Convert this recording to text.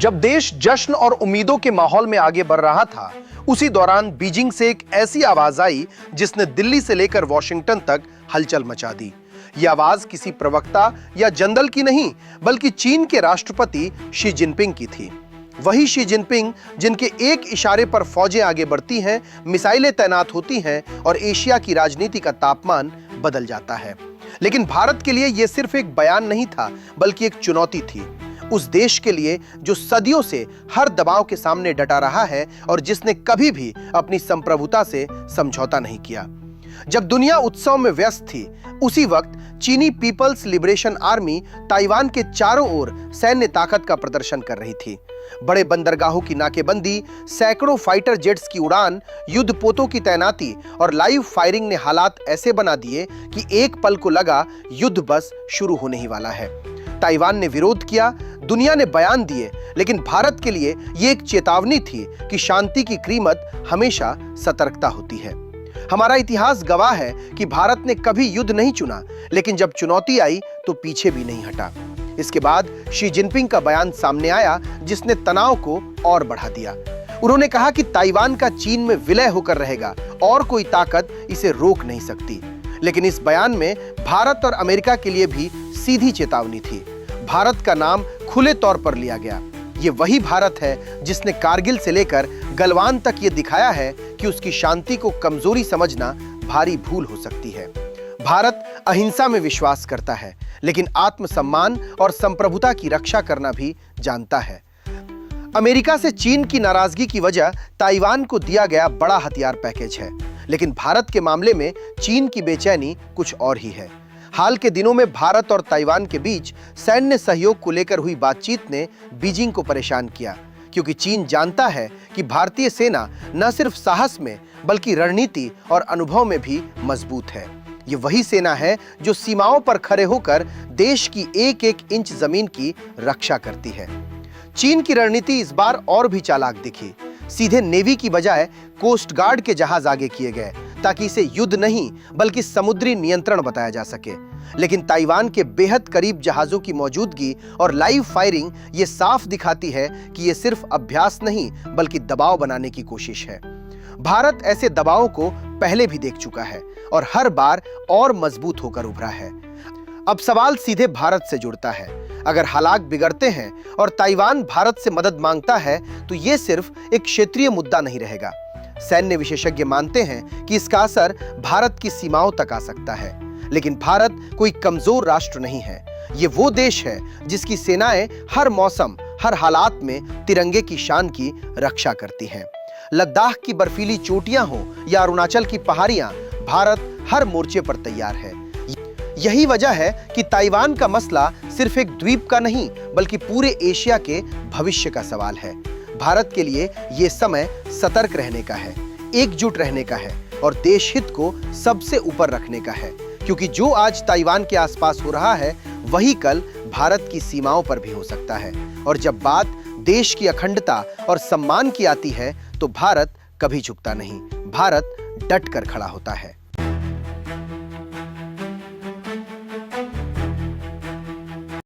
जब देश जश्न और उम्मीदों के माहौल में आगे बढ़ रहा था, उसी दौरान बीजिंग से एक ऐसी आवाज आई जिसने दिल्ली से लेकर वॉशिंगटन तक हलचल मचा दी। यह आवाज किसी प्रवक्ता या जनरल की नहीं, बल्कि चीन के राष्ट्रपति शी जिनपिंग की थी। वही शी जिनपिंग जिनके एक इशारे पर फौजें आगे बढ़ती हैं, मिसाइलें तैनात होती हैं और एशिया की राजनीति का तापमान बदल जाता है। लेकिन भारत के लिए यह सिर्फ एक बयान नहीं था, बल्कि एक चुनौती थी। उस देश के लिए जो सदियों से हर दबाव के सामने डटा रहा है और जिसने कभी भी अपनी संप्रभुता से समझौता नहीं किया। जब दुनिया उत्सव में व्यस्त थी, उसी वक्त चीनी पीपल्स लिबरेशन आर्मी ताइवान के चारों ओर सैन्य ताकत का प्रदर्शन कर रही थी। बड़े बंदरगाहों की नाकेबंदी, सैकड़ों फाइटर जेट्स की उड़ान, युद्धपोतों की तैनाती और लाइव फायरिंग ने हालात ऐसे बना दिए कि एक पल को लगा युद्ध बस शुरू होने ही वाला है। ताइवान ने विरोध किया, दुनिया ने बयान दिए, लेकिन भारत के लिए यह एक चेतावनी थी कि शांति की कीमत हमेशा सतर्कता होती है। हमारा इतिहास गवाह है कि भारत ने कभी युद्ध नहीं चुना, लेकिन जब चुनौती आई तो पीछे भी नहीं हटा। इसके बाद शी जिनपिंग का बयान सामने आया, जिसने तनाव को और बढ़ा दिया। उन्होंने कहा कि ताइवान का चीन में विलय होकर रहेगा और कोई ताकत इसे रोक नहीं सकती। लेकिन इस बयान में भारत और अमेरिका के लिए भी सीधी चेतावनी थी। भारत का नाम खुले तौर पर लिया गया। ये वही भारत है जिसने कारगिल से लेकर गलवान तक ये दिखाया है कि उसकी शांति को कमजोरी समझना भारी भूल हो सकती है। भारत अहिंसा में विश्वास करता है, लेकिन आत्मसम्मान और संप्रभुता की रक्षा करना भी जानता है। अमेरिका से चीन की नाराजगी की वजह ताइवान को दिया गया बड़ा हथियार पैकेज है, लेकिन भारत के मामले में चीन की बेचैनी कुछ और ही है। हाल के दिनों में भारत और ताइवान के बीच सैन्य सहयोग को लेकर हुई बातचीत ने बीजिंग को परेशान किया, क्योंकि चीन जानता है कि भारतीय सेना न सिर्फ साहस में बल्कि रणनीति और अनुभव में भी मजबूत है। ये वही सेना है जो सीमाओं पर खड़े होकर देश की एक एक इंच जमीन की रक्षा करती है। चीन की रणनीति इस बार और भी चालाक दिखी। सीधे नेवी की बजाय कोस्ट गार्ड के जहाज आगे किए गए, ताकि इसे युद्ध नहीं बल्कि समुद्री नियंत्रण बताया जा सके। लेकिन ताइवान के बेहद करीब जहाजों की मौजूदगी और लाइव फायरिंग ये साफ दिखाती है कि ये सिर्फ अभ्यास नहीं बल्कि दबाव बनाने की कोशिश है। भारत ऐसे दबावों को पहले भी देख चुका है और हर बार और मजबूत होकर उभरा है। अब सवाल सीधे भारत से जुड़ता है। अगर हालात बिगड़ते हैं और ताइवान भारत से मदद मांगता है, तो ये सिर्फ एक क्षेत्रीय मुद्दा नहीं रहेगा। सैन्य विशेषज्ञ मानते हैं कि इसका असर भारत की सीमाओं तक आ सकता है। लेकिन भारत कोई कमजोर राष्ट्र नहीं है। ये वो देश है जिसकी सेनाएं हर मौसम, हर हालात में तिरंगे की शान की रक्षा करती हैं। लद्दाख की बर्फीली चोटियां हो या अरुणाचल की पहाड़ियां, भारत हर मोर्चे पर तैयार है। यही वजह है कि ताइवान का मसला सिर्फ एक द्वीप का नहीं बल्कि पूरे एशिया के भविष्य का सवाल है। भारत के लिए यह समय सतर्क रहने का है, एकजुट रहने का है और देश हित को सबसे ऊपर रखने का है, क्योंकि जो आज ताइवान के आसपास हो रहा है वही कल भारत की सीमाओं पर भी हो सकता है। और जब बात देश की अखंडता और सम्मान की आती है, तो भारत कभी झुकता नहीं, भारत डट कर खड़ा होता है।